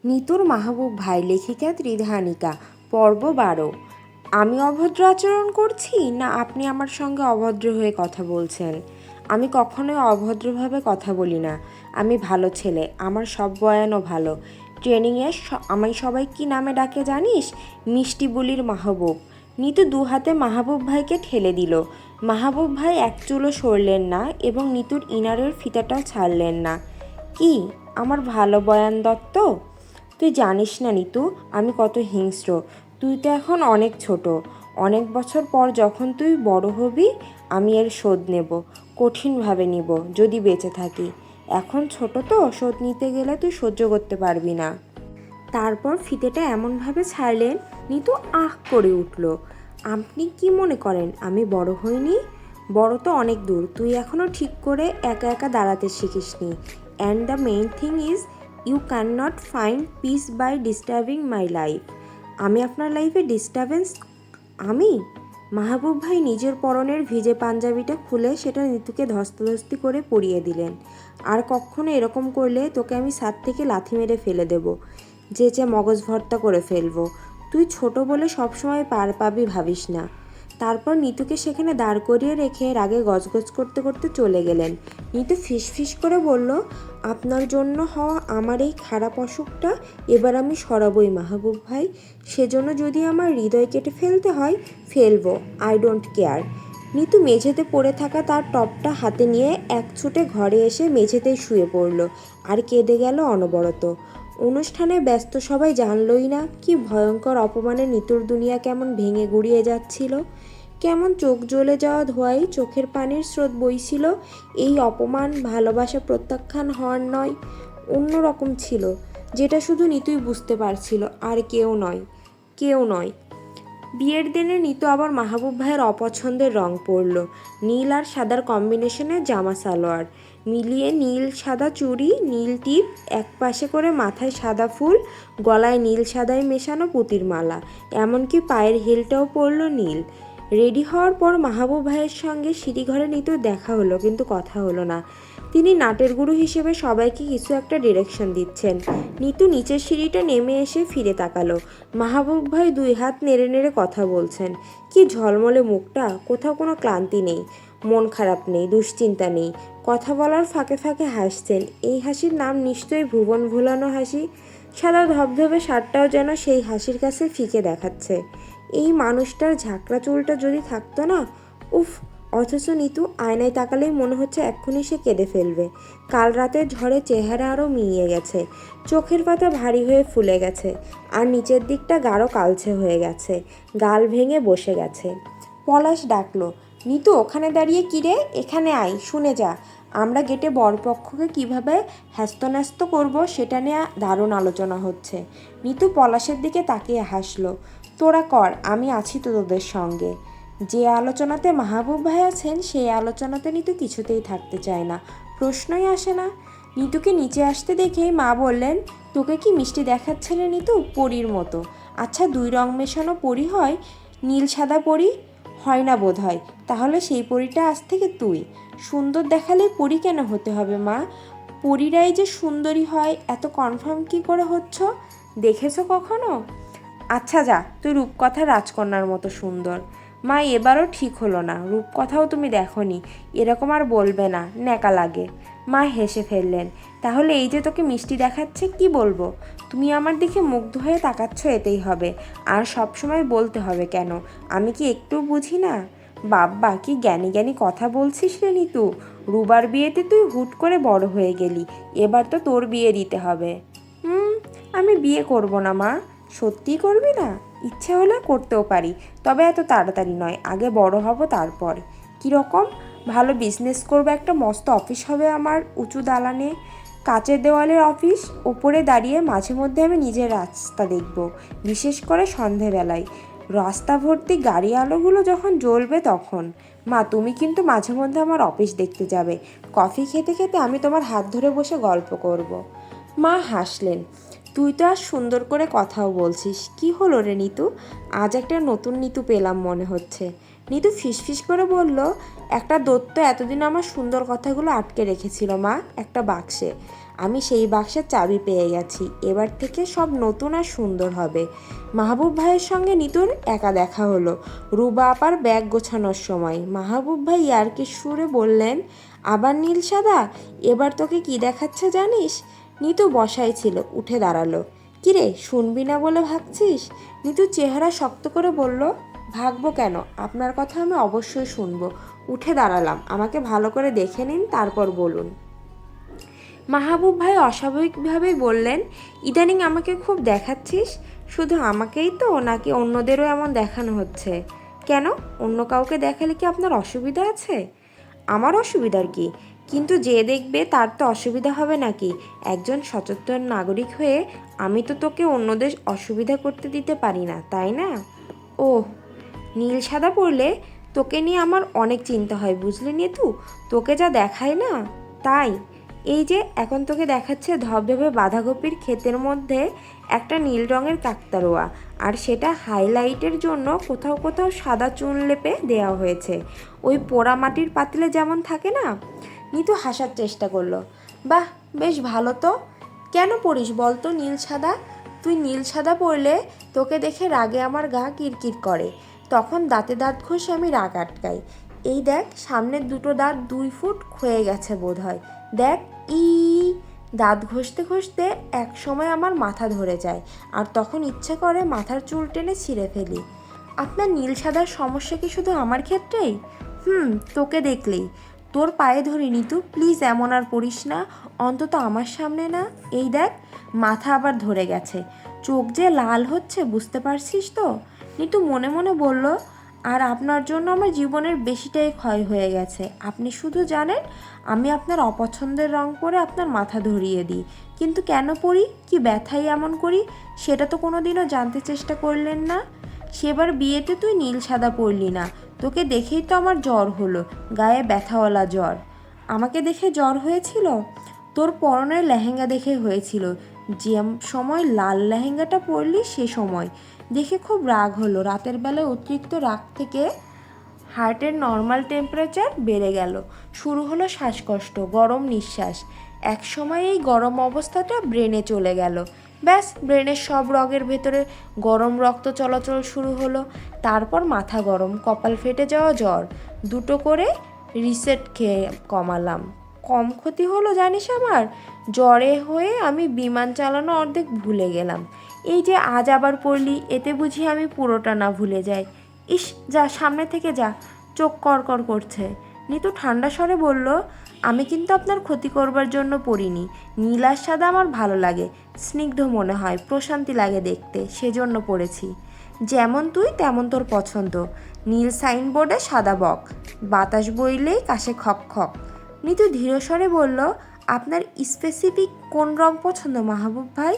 নিতুর মাহবুব ভাই, লেখিকা ত্রিধানিকা, পর্ব 12। আমি অভদ্র আচরণ করছি না আপনি আমার সঙ্গে অভদ্র হয়ে কথা বলছেন? আমি কখনোই অভদ্রভাবে কথা বলি না। আমি ভালো ছেলে, আমার সব বয়ানও ভালো। ট্রেনিংয়ে আমায় সবাই কি নামে ডাকে জানিস? মিষ্টি বুলির মাহবুব। নিতু দু হাতে মাহবুব ভাইকে ঠেলে দিল। মাহবুব ভাই এক চুলও সরলেন না এবং নিতুর ইনারের ফিতাটাও ছাড়লেন না। কি আমার ভালো বয়ান দত্ত? তুই জানিস না নিতু, আমি কত হিংস্র। তুই তো এখন অনেক ছোট। অনেক বছর পর যখন তুই বড় হবি, আমি এর শোধ নেব, কঠিনভাবে নিব যদি বেঁচে থাকি। এখন ছোট তো, শোধ নিতে গেলে তুই সহ্য করতে পারবি না। তারপর ফিতেটা এমনভাবে ছাড়লেন, নিতু আহ করে উঠল। আপনি কি মনে করেন আমি বড় হইনি? বড় তো অনেক দূর, তুই এখনও ঠিক করে একা একা দাঁড়াতে শিখিসনি। And the main thing is you can not find peace by disturbing my life. আমি আপনার লাইফে ডিস্টার্বেন্স? আমি? মাহবুব ভাই নিজের পরনের ভিজে পাঞ্জাবিটা খুলে সেটা নিতুকে ধস্তাধস্তি করে পরিয়ে দিলেন। আর কখনো এরকম করলে তোকে আমি ছাদ থেকে লাথি মেরে ফেলে দেব, যে মগজ ভর্তা করে ফেলবো। তুই ছোট বলে সবসময় পার পাবি ভাবিস না। তারপর নিতুকে সেখানে দাঁড় করিয়ে রেখে রাগে গজগজ করতে করতে চলে গেলেন। নিতু ফিসফিস করে বলল, আপনার জন্য হওয়া আমার এই খারাপ অসুখটা এবার আমি সরাবই মাহবুব ভাই। সেজন্য যদি আমার হৃদয় কেটে ফেলতে হয় ফেলবো, আই ডোন্ট কেয়ার। নিতু মেঝেতে পড়ে থাকা তার টপটা হাতে নিয়ে এক ছুটে ঘরে এসে মেঝেতেই শুয়ে পড়ল আর কেঁদে গেল অনবরত। অনুষ্ঠানে ব্যস্ত সবাই জানলই না কি ভয়ঙ্কর অপমানে নিতুর দুনিয়া কেমন ভেঙে গুড়িয়ে যাচ্ছিল। কেমন চোখ জ্বলে যাওয়া ধোয়ায় চোখের পানির স্রোত বইছিল। এই অপমান ভালোবাসা প্রত্যাখ্যান হওয়ার নয়, অন্য রকম ছিল, যেটা শুধু নিতুই বুঝতে পারছিল, আর কেউ নয়, কেউ নয়। বিয়ের দিনে নিতু আবার মাহবুব ভাইয়ের অপছন্দের রং পরল। নীল আর সাদার কম্বিনেশনে জামা সালোয়ার, মিলিয়ে নীল সাদা চুড়ি, নীল টিপ, এক পাশে করে মাথায় সাদা ফুল, গলায় নীল সাদায় মেশানো পুঁতির মালা, এমনকি পায়ের হিলটাও পরল নীল। রেডি হওয়ার পর মাহবুব ভাইয়ের সঙ্গে সিঁড়িঘরে নিতুর দেখা হলো, কিন্তু কথা হলো না। তিনি নাটের গুরু হিসেবে সবাইকে কিছু একটা ডিরেকশন দিচ্ছেন। নিতু নিচের সিঁড়িটা নেমে এসে ফিরে তাকালো। মাহবুব ভাই দুই হাত নেড়ে নেড়ে কথা বলছেন। কি ঝলমলে মুখটা, কোথাও কোনো ক্লান্তি নেই, মন খারাপ নেই, দুশ্চিন্তা নেই। কথা বলার ফাঁকে ফাঁকে হাসছেন। এই হাসির নাম নিশ্চয়ই ভুবন ভুলানো হাসি। সাদা ধবধবে শার্টটাও যেন সেই হাসির কাছে ফিকে দেখাচ্ছে। এই মানুষটার ঝাঁকড়া চুলটা যদি থাকতো না, উফ! অথচ নিতু আয়নায় তাকালেই মনে হচ্ছে এক্ষুনি সে কেঁদে ফেলবে। কাল রাতের ঝড়ে চেহারা আরও মিইয়ে গেছে, চোখের পাতা ভারী হয়ে ফুলে গেছে, আর নিচের দিকটা গাঢ় কালচে হয়ে গেছে, গাল ভেঙে বসে গেছে। পলাশ ডাকলো, নিতু ওখানে দাঁড়িয়ে কিরে, এখানে আয়, শুনে যা। আমরা গেটে বরপক্ষকে কিভাবে হ্যাস্তন্যস্ত করব সেটা নিয়ে দারুণ আলোচনা হচ্ছে। নিতু পলাশের দিকে তাকিয়ে হাসলো। তোরা কর, আমি আছি তো তোদের সঙ্গে। যে আলোচনাতে মাহবুব ভাই আছেন সেই আলোচনাতে নিতু কিছুতেই থাকতে চায় না, প্রশ্নই আসে না। নিতুকে নিচে আসতে দেখেই মা বললেন, তোকে কি মিষ্টি দেখাচ্ছে রে নিতু, পরীর মতো। আচ্ছা, দুই রং মেশানো পরী হয়, নীল সাদা পরী হয় না বোধ হয়, তাহলে সেই পরীটা আজ থেকে তুই। সুন্দর দেখালে পরী কেন হতে হবে মা? পরীরাই যে সুন্দরী হয় এত কনফার্ম কি করে হচ্ছ? দেখেছো কখনো? আচ্ছা যা, তুই রূপকথা রাজকন্যার মতো সুন্দর। মা, এবারও ঠিক হলো না, রূপকথাও তুমি দেখোনি, এরকম আর বলবে না, ন্যাকা লাগে। মা হেসে ফেললেন। তাহলে এই যে তোকে মিষ্টি দেখাচ্ছে, কি বলবো? তুমি আমার দিকে মুগ্ধ হয়ে তাকাচ্ছ, এতেই হবে। আর সবসময় বলতে হবে কেন? আমি কি একটু বুঝি না? বাব্বা, কি জ্ঞানী জ্ঞানী কথা বলছিস রে নিতু। রুবার বিয়েতে তুই হুট করে বড় হয়ে গেলি, এবার তো তোর বিয়ে দিতে হবে। আমি বিয়ে করব না মা। সত্যিই করবি না? ইচ্ছে হলে করতেও পারি, তবে এত তাড়াতাড়ি নয়, আগে বড় হব তারপর। কীরকম? ভালো বিজনেস করবো, একটা মস্ত অফিস হবে আমার, উঁচু দালানে, কাচের দেওয়ালের অফিস, ওপরে দাঁড়িয়ে মাঝে মধ্যে আমি নিজের রাস্তা দেখব, বিশেষ করে সন্ধেবেলায়। রাস্তা ভর্তি গাড়ি আলোগুলো যখন জ্বলবে তখন। মা, তুমি কিন্তু মাঝে মধ্যে আমার অফিস দেখতে যাবে। কফি খেতে খেতে আমি তোমার হাত ধরে বসে গল্প করব। মা হাসলেন। তুই তো আজ সুন্দর করে কথাও বলছিস। কি হলো রে নিতু, আজ একটা নতুন নিতু পেলাম মনে হচ্ছে। নিতু ফিসফিস করে বলল, একটা দৈত্য এতদিন আমার সুন্দর কথাগুলো আটকে রেখেছিল মা, একটা বাক্সে। আমি সেই বাক্সের চাবি পেয়ে গেছি। এবার থেকে সব নতুন আর সুন্দর হবে। মাহবুব ভাইয়ের সঙ্গে নিতুর একা দেখা হলো রুবা আপার ব্যাগ গোছানোর সময়। মাহবুব ভাই ইয়ার্কির সুরে বললেন, আবার নীল সাদা? এবার তোকে কি দেখাচ্ছে জানিস? নিতু বসাই ছিল, উঠে দাঁড়ালো। কিরে, শুনবি না বলে ভাবছিস? নিতু চেহারা শক্ত করে বলল, ভাগবো কেন, আপনার কথা আমি অবশ্যই শুনবো। উঠে দাঁড়ালাম। আমাকে ভালো করে দেখে নিন, তারপর বলুন। মাহবুব ভাই অস্বাভাবিকভাবেই বললেন, ইদানিং আমাকে খুব দেখাচ্ছিস। শুধু আমাকেই তো, নাকি অন্যদেরও এমন দেখানো হচ্ছে? কেন, অন্য কাউকে দেখালে কি আপনার অসুবিধা আছে? আমার অসুবিধার কি? কিন্তু যে দেখবে তার তো অসুবিধা হবে নাকি? একজন সচেতন নাগরিক হয়ে আমি তো তোকে অন্যদের অসুবিধা করতে দিতে পারি না, তাই না? ওহ, নীল সাদা পড়লে তোকে নিয়ে আমার অনেক চিন্তা হয়, বুঝলি নিতু? তোকে যা দেখায় না, তাই। এই যে এখন তোকে দেখাচ্ছে ধবধবে বাঁধাকপির ক্ষেতের মধ্যে একটা নীল রঙের কাকতাড়ুয়া, আর সেটা হাইলাইটের জন্য কোথাও কোথাও সাদা চুন লেপে দেওয়া হয়েছে, ওই পোড়া মাটির পাতিলে যেমন থাকে না। নিতু হাসার চেষ্টা করলো। বাহ, বেশ ভালো তো। কেন পড়িস বলতো নীল সাদা? তুই নীল সাদা পরলে তোকে দেখে রাগে আমার গা কিরকির করে। তখন দাঁতে দাঁত ঘষে আমি রাগ আটকাই। এই দেখ, সামনের দুটো দাঁত 2 ফুট ক্ষয়ে গেছে বোধ হয়। দেখ, ই দাঁত ঘষতে ঘষতে এক সময় আমার মাথা ধরে যায়, আর তখন ইচ্ছে করে মাথার চুল টেনে ছিঁড়ে ফেলি। আপনার নীল সাদার সমস্যা কি শুধু আমার ক্ষেত্রেই? তোকে দেখলেই। তোর পায়ে ধরি নিতু, প্লিজ এমন আর পড়িস না, অন্তত আমার সামনে না। এই দেখ, মাথা আবার ধরে গেছে, চোখ যে লাল হচ্ছে, বুঝতে পারছিস তো? নিতু মনে মনে বলল, আর আপনার জন্য আমার জীবনের বেশিটাই ক্ষয় হয়ে গেছে। আপনি শুধু জানেন আমি আপনার অপছন্দের রং পরে আপনার মাথা ধরিয়ে দিই, কিন্তু কেন পরি, কি ব্যথাই এমন করি, সেটা তো কোনোদিনও জানতে চেষ্টা করলেন না। সেবার বিয়েতে তুই নীল সাদা পরলি না, তোকে দেখেই তো আমার জ্বর হলো, গায়ে ব্যথাওয়ালা জ্বর। আমাকে দেখে জ্বর হয়েছিল? তোর পরনের লেহেঙ্গা দেখে হয়েছিল। যে সময় লাল লেহেঙ্গাটা পরলি সে সময় দেখে খুব রাগ হলো। রাতের বেলায় অতিরিক্ত রাগ থেকে হার্টের নর্মাল টেম্পারেচার বেড়ে গেল, শুরু হলো শ্বাসকষ্ট, গরম নিঃশ্বাস। এক সময় এই গরম অবস্থাটা ব্রেনে চলে গেল। ব্যাস, ব্রেনের সব রগের ভেতরে গরম রক্ত চলাচল শুরু হলো। তারপর মাথা গরম, কপাল ফেটে যাওয়া, জ্বর। দুটো করে রিসেট খেয়ে কমালাম। কম ক্ষতি হলো জানিস আমার? জ্বরে হয়ে আমি বিমান চালানো অর্ধেক ভুলে গেলাম। এই যে আজ আবার পড়লি, এতে বুঝি আমি পুরোটা না ভুলে যাই? ইস, যা, সামনে থেকে যা, চোখ করকর করছে। নিতু ঠান্ডা স্বরে বলল, আমি কিন্তু আপনার ক্ষতি করবার জন্য পড়িনি। নীল আর সাদা আমার ভালো লাগে, স্নিগ্ধ মনে হয়, প্রশান্তি লাগে দেখতে, সেজন্য পড়েছি। যেমন তুই তেমন তোর পছন্দ। নীল সাইনবোর্ডে সাদা বক, বাতাস বইলেই কাশে খক খক। নিতু ধীরস্বরে বলল, আপনার স্পেসিফিক কোন রং পছন্দ মাহবুব ভাই?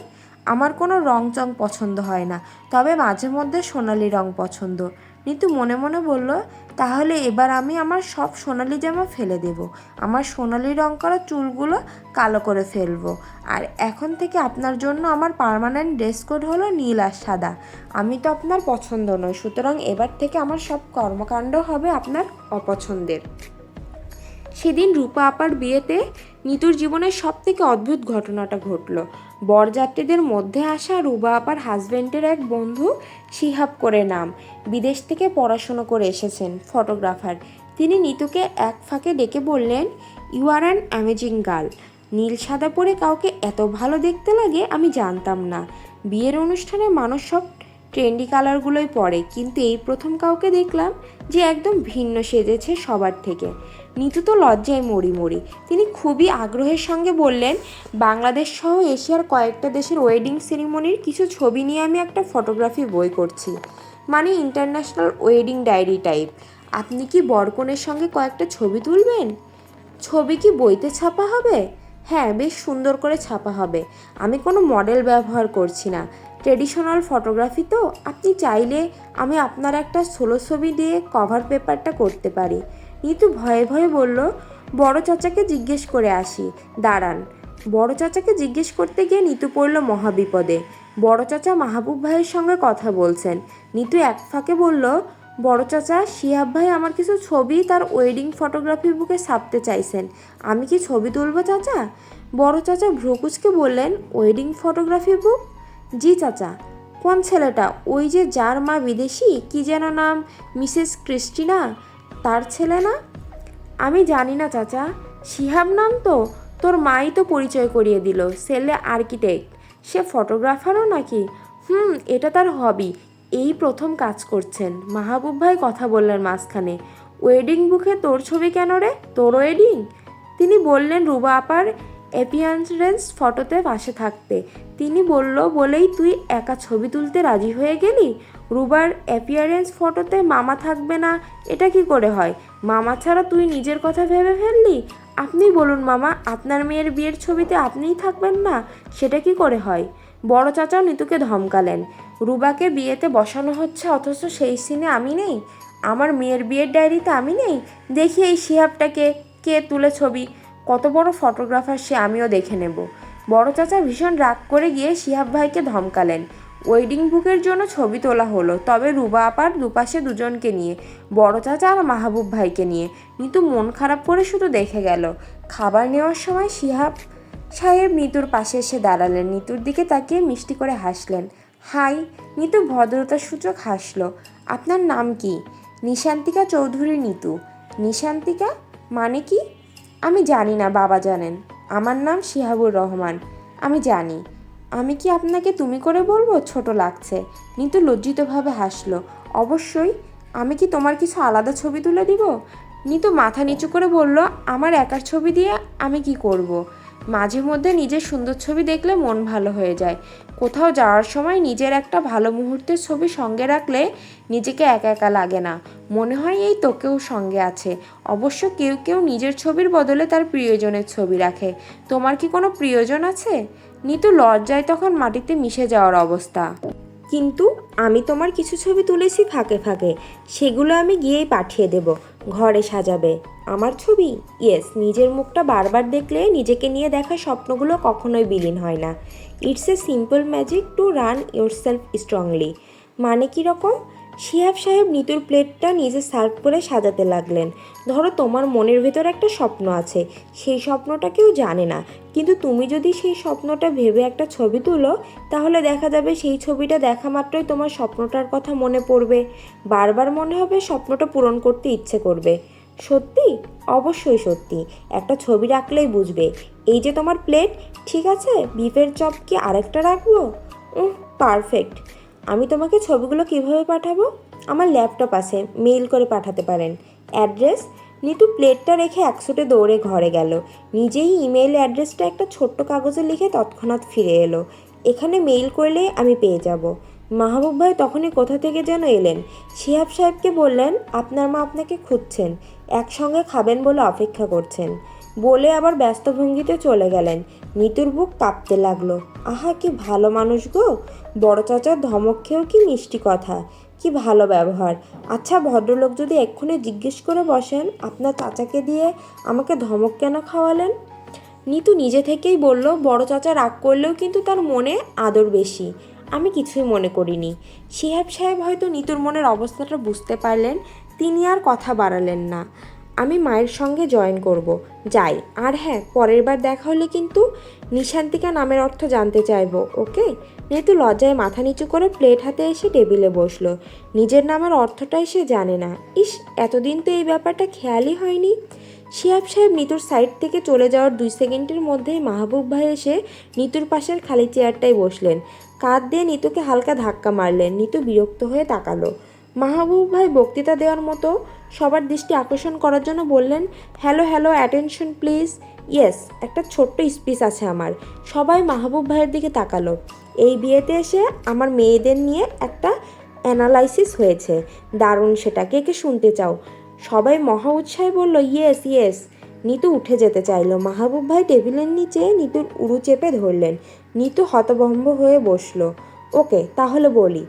আমার কোনো রং চং পছন্দ হয় না, তবে মাঝে মধ্যে সোনালি রং পছন্দ। নিতু মনে মনে বলল, তাহলে এবার আমি আমার সব সোনালি জামা ফেলে দেব, আমার সোনালি রং করা চুলগুলো কালো করে ফেলবো, আর এখন থেকে আপনার জন্য আমার পার্মানেন্ট ড্রেস কোড হলো নীল আর সাদা। আমি তো আপনার পছন্দ নয়, সুতরাং এবার থেকে আমার সব কর্মকাণ্ড হবে আপনার অপছন্দের। সেদিন রূপা আপার বিয়েতে নিতুর জীবনের সবথেকে অদ্ভুত ঘটনাটা ঘটল। বরযাত্রীদের মধ্যে আসা রূপা আপার হাজব্যান্ডের এক বন্ধু, শিহাব করে নাম, বিদেশ থেকে পড়াশুনো করে এসেছেন, ফটোগ্রাফার। তিনি নিতুকে এক ফাঁকে ডেকে বললেন, you are an amazing girl. নীল সাদা পরে কাউকে এত ভালো দেখতে লাগে আমি জানতাম না। বিয়ের অনুষ্ঠানে মানুষ সব ট্রেন্ডি কালারগুলোই পরে, কিন্তু এই প্রথম কাউকে দেখলাম যে একদম ভিন্ন সেজেছে সবার থেকে। নিতু তো লজ্জায় মরি মরি। তিনি খুবই আগ্রহের সঙ্গে বললেন, বাংলাদেশ সহ এশিয়ার কয়েকটা দেশের ওয়েডিং সেরিমনির কিছু ছবি নিয়ে আমি একটা ফটোগ্রাফি বই করছি, মানে ইন্টারন্যাশনাল ওয়েডিং ডায়েরি টাইপ। আপনি কি বরকনের সঙ্গে কয়েকটা ছবি তুলবেন? ছবি কি বইতে ছাপা হবে? হ্যাঁ, বেশ সুন্দর করে ছাপা হবে। আমি কোনো মডেল ব্যবহার করছি না, ট্রেডিশনাল ফটোগ্রাফি তো। আপনি চাইলে আমি আপনার একটা সোলো ছবি দিয়ে কভার পেপারটা করতে পারি। নিতু ভয়ে ভয়ে বলল, বড় চাচাকে জিজ্ঞেস করে আসি, দাঁড়ান। বড় চাচাকে জিজ্ঞেস করতে গিয়ে নিতু পড়ল মহাবিপদে। বড় চাচা মাহবুব ভাইয়ের সঙ্গে কথা বলছেন। নিতু এক ফাঁকে বলল, বড় চাচা, শিহাব ভাই আমার কিছু ছবি তার ওয়েডিং ফটোগ্রাফি বুকে ছাপতে চাইছেন, আমি কি ছবি তুলব চাচা? বড় চাচা ভ্রকুচকে বললেন, ওয়েডিং ফটোগ্রাফি বুক? জি চাচা। কোন ছেলেটা? ওই যে যার মা বিদেশি, কি যেন নাম, মিসেস ক্রিস্টিনা, তার ছেলে না? আমি জানি না চাচা। শিহাব নাম তো? তোর মাই তো পরিচয় করিয়ে দিল, ছেলে আর্কিটেক্ট। সে ফটোগ্রাফারও নাকি? এটা তার হবি। এই প্রথম কাজ করছেন। মাহবুব ভাই কথা বললেন মাঝখানে, ওয়েডিং বুকে তোর ছবি কেন রে? তোর ওয়েডিং? তিনি বললেন রুবা আপার অ্যাপিয়ারেন্স ফটোতে পাশে থাকতে। তিনি বলল বলেই তুই একা ছবি তুলতে রাজি হয়ে গেলি? রুবার অ্যাপিয়ারেন্স ফটোতে মামা থাকবে না, এটা কি করে হয়? মামা ছাড়া তুই নিজের কথা ভেবে ফেললি? আপনি বলুন মামা, আপনার মেয়ের বিয়ের ছবিতে আপনিই থাকবেন না? সেটা কি করে হয়? বড় চাচাও নিতুকে ধমকালেন, রুবাকে বিয়েতে বসানো হচ্ছে অথচ সেই সিনে আমি নেই? আমার মেয়ের বিয়ের ডায়েরিতে আমি নেই? দেখি এই শিহাবটাকে কে তুলে ছবি, কত বড় ফটোগ্রাফার সে, আমিও দেখে নেব। বড় চাচা ভীষণ রাগ করে গিয়ে শিহাব ভাইকে ধমকালেন। ওয়েডিং বুকের জন্য ছবি তোলা হলো, তবে রুবা আপার দুপাশে দুজনকে নিয়ে, বড় চাচা আর মাহবুব ভাইকে নিয়ে। নিতু মন খারাপ করে শুধু দেখে গেল। খাবার নেওয়ার সময় শিহাব সাহেব নিতুর পাশে এসে দাঁড়ালেন, নিতুর দিকে তাকিয়ে মিষ্টি করে হাসলেন। হাই। নিতু ভদ্রতার সূচক হাসলো। আপনার নাম কি? নিশান্তিকা চৌধুরী নিতু। নিশান্তিকা মানে কি? আমি জানি না, বাবা জানেন। আমার নাম শিহাবুর রহমান। আমি জানি। আমি কি আপনাকে তুমি করে বলবো? ছোট লাগছে। নিতু লজ্জিতভাবে হাসলো। অবশ্যই। আমি কি তোমার কিছু আলাদা ছবি তুলে দিব? নিতু মাথা নিচু করে বলল, আমার একার ছবি দিয়ে আমি কি করব? মাঝে মধ্যে নিজের সুন্দর ছবি দেখলে মন ভালো হয়ে যায়। কোথাও যাওয়ার সময় নিজের একটা ভালো মুহূর্তের ছবি সঙ্গে রাখলে নিজেকে একা একা লাগে না, মনে হয় এই তোকেও সঙ্গে আছে। অবশ্য কেউ কেউ নিজের ছবির বদলে তার প্রিয়জনের ছবি রাখে। তোমার কি কোনো প্রিয়জন আছে? নিতু লজ্জায় তখন মাটিতে মিশে যাওয়ার অবস্থা। কিন্তু আমি তোমার কিছু ছবি তুলেছি ফাঁকে ফাঁকে, সেগুলো আমি গিয়েই পাঠিয়ে দেব, ঘরে সাজাবে। আমার ছবি? ইয়েস। নিজের মুখটা বারবার দেখলে নিজেকে নিয়ে দেখা স্বপ্নগুলো কখনোই বিলীন হয় না। It's a simple magic to run yourself strongly. মানে কীরকম? শিহাব সাহেব নিতুর প্লেটটা নিজে সার্ভ করে সাজাতে লাগলেন। ধরো তোমার মনের ভেতর একটা স্বপ্ন আছে, সেই স্বপ্নটা কেউ জানে না, কিন্তু তুমি যদি সেই স্বপ্নটা ভেবে একটা ছবি তুলো, তাহলে দেখা যাবে সেই ছবিটা দেখা মাত্রই তোমার স্বপ্নটার কথা মনে পড়বে, বারবার মনে হবে, স্বপ্নটা পূরণ করতে ইচ্ছে করবে। সত্যি? অবশ্যই সত্যি। একটা ছবি রাখলেই বুঝবে। এই যে তোমার প্লেট, ঠিক আছে, বিফের চপ কি আরেকটা রাখবো? পারফেক্ট। আমি তোমাকে ছবিগুলো কিভাবে পাঠাবো? আমার ল্যাপটপ আছে, মেইল করে পাঠাতে পারেন। অ্যাড্রেস? নিতু প্লেটটা রেখে একশোটে দৌড়ে ঘরে গেল। নিজেই ইমেইল অ্যাড্রেসটা একটা ছোট্ট কাগজে লিখে তৎক্ষণাৎ ফিরে এলো। এখানে মেইল করলে আমি পেয়ে যাব। মাহবুব ভাই তখনই কোথা থেকে যেন এলেন। শিহাব সাহেবকে বললেন, আপনার মা আপনাকে খুঁজছেন, একসঙ্গে খাবেন বলে অপেক্ষা করছেন, বলে আবার ব্যস্ত ভঙ্গিতে চলে গেলেন। নিতুর বুক কাঁপতে লাগলো। আহা, কি ভালো মানুষ গো! বড় চাচার ধমক খেয়েও কি মিষ্টি কথা, কি ভালো ব্যবহার। আচ্ছা, ভদ্রলোক যদি এক্ষুনি জিজ্ঞেস করে বসেন, আপনার চাচাকে দিয়ে আমাকে ধমক কেন খাওয়ালেন? নিতু নিজে থেকেই বলল, বড় চাচা রাগ করলেও কিন্তু তার মনে আদর বেশি। আমি কিছুই মনে করিনি। শিহাব সাহেব হয়তো নিতুর মনের অবস্থাটা বুঝতে পারলেন, তিনি আর কথা বাড়ালেন না। আমি মায়ের সঙ্গে জয়েন করব, যাই। আর হ্যাঁ, পরের বার দেখা হলে কিন্তু নিশান্তিকা নামের অর্থ জানতে চাইবো, ওকে? নিতু লজ্জায় মাথা নিচু করে প্লেট হাতে এসে টেবিলে বসলো। নিজের নামের অর্থটাই সে জানে না। ইস, এতদিন তো এই ব্যাপারটা খেয়ালই হয়নি। শিহাব সাহেব নিতুর সাইড থেকে চলে যাওয়ার 2 সেকেন্ডের মধ্যেই মাহবুব ভাই এসে নিতুর পাশের খালি চেয়ারটায় বসলেন। কাঁধ দিয়ে নিতুকে হালকা ধাক্কা মারলেন। নিতু বিরক্ত হয়ে তাকালো। মাহবুব ভাই বক্তৃতা দেওয়ার মতো সবার দৃষ্টি আকর্ষণ করার জন্য বললেন, hello hello, attention please. Yes, একটা ছোট্ট স্পিচ আছে আমার। সবাই মাহবুব ভাইয়ের দিকে তাকালো। এই বিয়েতে এসে আমার মেয়েদের নিয়ে একটা অ্যানালাইসিস হয়েছে, দারুণ, সেটা কে কে শুনতে চাও? সবাই মহা উৎসাহে বলল, ইয়েস ইয়েস। নিতু উঠে যেতে চাইল। মাহবুব ভাই টেবিলের নিচে নিতুর উরু চেপে ধরলেন। নিতু হতভম্ব হয়ে বসলো। ওকে, তাহলে বলি।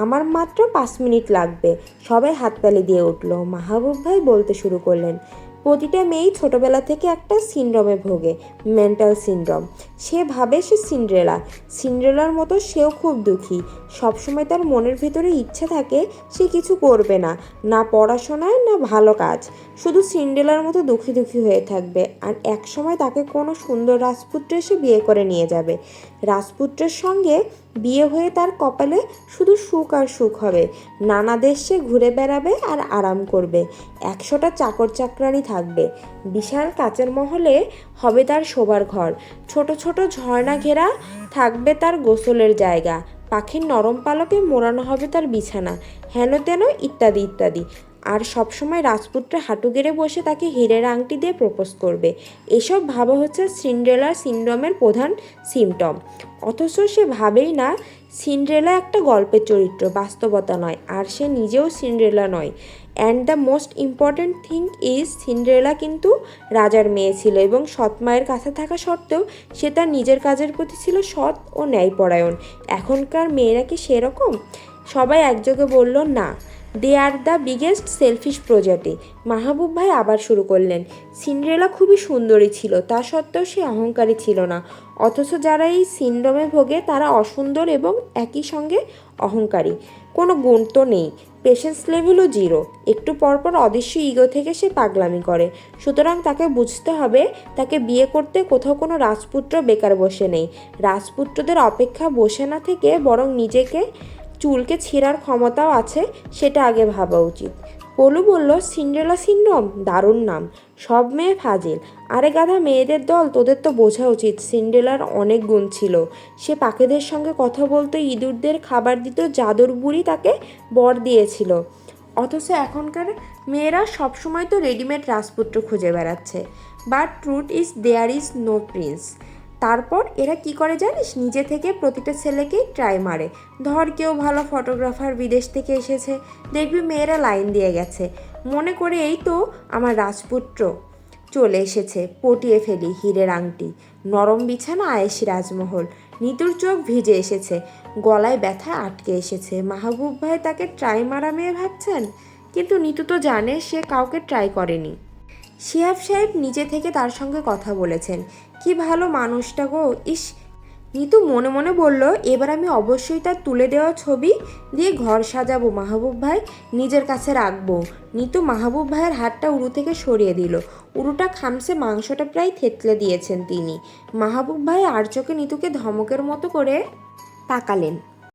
আমার মাত্র 5 মিনিট লাগবে। সবাই হাততালি দিয়ে উঠল। মাহবুব ভাই বলতে শুরু করলেন, প্রতিটা মেয়েই ছোটবেলা থেকে একটা সিনড্রোমে ভোগে, মেন্টাল সিনড্রোম। সে ভাবে সে সিন্ড্রেলা। সিন্ড্রেলার মতো সেও খুব দুঃখী। সবসময় তার মনের ভেতরে ইচ্ছা থাকে সে কিছু করবে না, না পড়াশোনায় না ভালো কাজ, শুধু সিন্ড্রেলার মতো দুঃখী দুঃখী হয়ে থাকবে। আর একসময় তাকে কোনো সুন্দর রাজপুত্র এসে বিয়ে করে নিয়ে যাবে। রাজপুত্রের সঙ্গে বিয়ে হয়ে তার কপালে শুধু সুখ আর সুখ হবে। নানা দেশে ঘুরে বেড়াবে আর আরাম করবে। 100টা চাকর চাকরানি থাকবে। বিশাল কাচের মহলে হবে তার শোবার ঘর। ছোট ছোট ঝর্ণা ঘেরা থাকবে তার গোসলের জায়গা। পাখির নরম পালকে মোড়ানো হবে তার বিছানা, হেন তেন ইত্যাদি ইত্যাদি। আর সবসময় রাজপুত্র হাঁটু গেড়ে বসে তাকে হীরের আংটি দিয়ে প্রপোজ করবে। এসব ভাবা হচ্ছে সিন্ড্রেলার সিনড্রোমের প্রধান সিমটম। অথচ সে ভাবেই না সিন্ড্রেলা একটা গল্পের চরিত্র, বাস্তবতা নয়। আর সে নিজেও সিন্ড্রেলা নয়। And the most important thing is, Cinderella কিন্তু রাজার মেয়ে ছিল এবং সৎ মায়ের কাছে থাকা সত্ত্বেও সে তার নিজের কাজের প্রতি ছিল সৎ ও ন্যায়পরায়ণ। এখনকার মেয়েরা কি সেরকম? সবাই একযোগে বলল না, দে আর দ্য বিগেস্ট সেলফিশ প্রজাতি। মাহবুব ভাই আবার শুরু করলেন, সিন্ড্রেলা খুবই সুন্দরী ছিল, তা সত্ত্বেও সে অহংকারী ছিল না। অথচ যারা এই সিনড্রোমে ভোগে তারা অসুন্দর এবং একই সঙ্গে অহংকারী। কোনো গুণ তো নেই, পেশেন্স লেভেলও জিরো। একটু পরপর অদৃশ্য ইগো থেকে সে পাগলামি করে। সুতরাং তাকে বুঝতে হবে, তাকে বিয়ে করতে কোথাও কোনো রাজপুত্র বেকার বসে নেই। রাজপুত্রদের অপেক্ষা বসে না থেকে বরং নিজেকে চুলকে ছিঁড়ার ক্ষমতাও আছে, সেটা আগে ভাবা উচিত। পলু বলল, সিন্ড্রেলা সিনড্রোম, দারুণ নাম। সব মেয়ে ফাজিল। আরে গাধা মেয়েদের দল, তোদের তো বোঝা উচিত সিন্ড্রেলার অনেক গুণ ছিল। সে পাখিদের সঙ্গে কথা বলতো, ইঁদুরদের খাবার দিত, জাদুর বুড়ি তাকে বর দিয়েছিল। অথচ এখনকার মেয়েরা সবসময় তো রেডিমেড রাজপুত্র খুঁজে বেড়াচ্ছে। But truth is there is no prince. তারপর এরা কি করে জানিস, নিজে থেকে প্রতিটা ছেলেকেই ট্রাই মারে। ধর কেউ ভালো ফটোগ্রাফার বিদেশ থেকে এসেছে, দেখবি মেয়েরা লাইন দিয়ে গেছে, মনে করে এই তো আমার রাজপুত্র চলে এসেছে, পটিয়ে ফেলি হীরের আংটি। নরম বিছানা, আয়েশি রাজমহল। নিতুর চোখ ভিজে এসেছে, গলায় ব্যথা আটকে এসেছে। মাহবুব ভাই তাকে ট্রাই মারা মেয়ে ভাবছেন, কিন্তু নিতু তো জানে সে কাউকে ট্রাই করেনি। শিহাব সাহেব নিজে থেকে তার সঙ্গে কথা বলেছেন। কি ভালো মানুষটা গো, ইস। নিতু মনে মনে বলল, এবার আমি অবশ্যই তার তুলে দেওয়া ছবি দিয়ে ঘর সাজাবো, মাহবুব ভাই নিজের কাছে রাখবো। নিতু মাহবুব ভাইয়ের হাতটা উরু থেকে সরিয়ে দিল। উরুটা খামসে, মাংসটা প্রায় থেতলে দিয়েছেন তিনি। মাহবুব ভাই আর চোখে নিতুকে ধমকের মতো করে তাকালেন।